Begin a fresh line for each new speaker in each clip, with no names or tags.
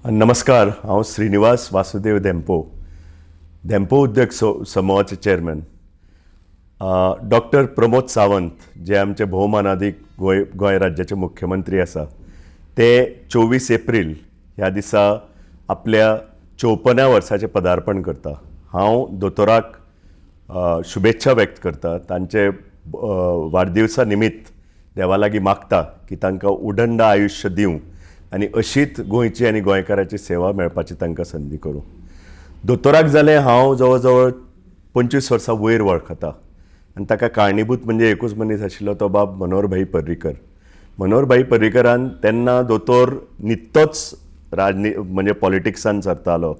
नमस्कार, हांव श्रीनिवास वासुदेव धेंपो उद्योग समूहाचे चेअरमॅन. डॉक्टर प्रमोद सावंत जे आमचे भोवमानादीक गोंय राज्याचे मुख्यमंत्री आसा, ते 24 एप्रील ह्या दिसा आपल्या 54व्या वर्साचें पदार्पण करता. हांव दोतोराक शुभेच्छा व्यक्त करता. तांचे वाडदिवसा निमित्त देवा लागीं मागता की तांकां उदंड आयुश्य दिवं आनी अशीच गोंयची आनी गोंयकाराची सेवा मेळपाची तांकां संदी करूं. दोतोराक जालें हांव जवळ जवळ 25 वर्सां वयर वळखता आनी ताका कारणीभूत म्हणजे एकूच मनीस आशिल्लो, तो बाब मनोहर भाई पर्रीकर. मनोहर भाई पर्रीकरान तेन्ना दोतोर नित्तोच म्हणजे पॉलिटिक्सान सरतालो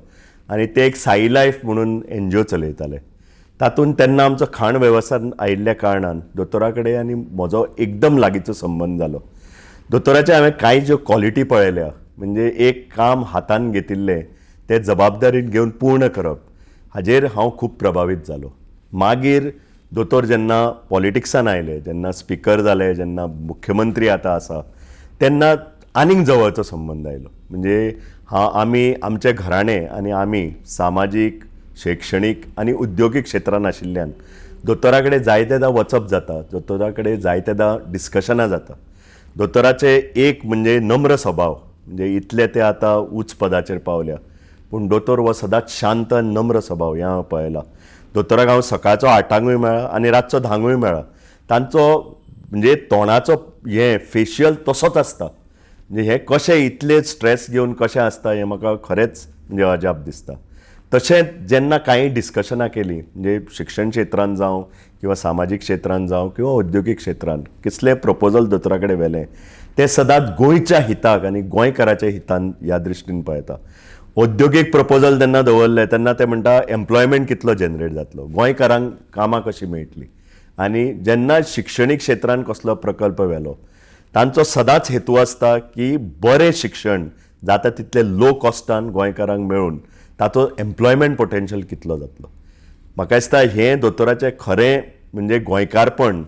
आनी ते एक साई लायफ म्हणून NGO चलयताले. तातूंत तेन्ना आमचो खाण वेवस्थान आयिल्ल्या कारणान दोतोरा कडेन आनी म्हजो एकदम लागींचो संबंद जालो. दोतोराचे हांवें कांय ज्यो क्वॉलिटी पळयल्या, म्हणजे एक काम हातान घेतिल्लें तें जबाबदारीन घेवन पूर्ण करप, हाजेर हांव खूब प्रभावीत जालो. मागीर दोतोर जेन्ना पॉलिटिक्सान आयले, जेन्ना स्पिकर जाले, जेन्ना मुख्यमंत्री आतां आसा, तेन्ना आनीक जवळचो संबंद आयलो. म्हणजे आमी आमचे घराणे आनी आमी सामाजीक, शैक्षणीक आनी उद्योगीक क्षेत्रांत आशिल्ल्यान दोतोरा कडेन जायतेदां वचप जाता, दोतोरा कडेन जायतेदां डिस्कशनां जाता. दोतोराचे एक म्हणजे नम्र स्वभाव, म्हणजे इतले ते आतां उच्च पदाचेर पावल्या, पूण दोतोर हो सदांच शांत आनी नम्र स्वभाव हें हांवें पळयलां. दोतोराक हांव सकाळचो 8:00 मेळ्ळा आनी रातचो 10:00 मेळ्ळा. तांचो म्हणजे तोंडाचो फेशियल तसोच आसता. म्हणजे हें कशें इतले स्ट्रेस घेवन कशें आसता हें म्हाका खरेंच म्हणजे अजाप दिसता. तशेंच जेन्ना कांय डिस्कशनां केलीं, म्हणजे शिक्षण क्षेत्रांत जावं किंवा सामाजीक क्षेत्रांत जावं किंवा उद्योगीक क्षेत्रांत कसलें प्रपोजल दोतोरा कडेन व्हेलें, तें सदांच गोंयच्या हिताक आनी गोंयकाराच्या हितान ह्या दृश्टीन पळयता. उद्योगीक प्रपोजल जेन्ना दवरले तेन्ना ते म्हणटा एम्प्लॉयमेंट कितलो जनरेट जातलो, गोंयकारांक कामां कशीं मेळटलीं. आनी जेन्ना शिक्षणीक क्षेत्रांत कसलो प्रकल्प व्हेलो, तांचो सदांच हेतू आसता की बरें शिक्षण जाता तितलें लो कॉस्टान गोंयकारांक मेळून ताचो एम्प्लॉयमेंट पोटेन्शियल कितलो जातलो. म्हाका दिसता हें दोतोराचें खरें म्हणजे गोंयकारपण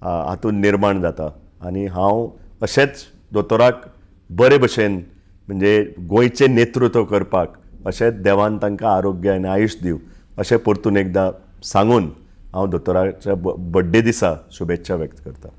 हातूंत निर्माण जाता. आनी हांव अशेंच दोतोराक बरे भशेन म्हणजे गोंयचें नेतृत्व करपाक अशेंच देवान तांकां आरोग्य आनी आयुश्य दिवं अशें परतून एकदां सांगून हांव दोतोराच्या बड्डे दिसा शुभेच्छा व्यक्त करतां.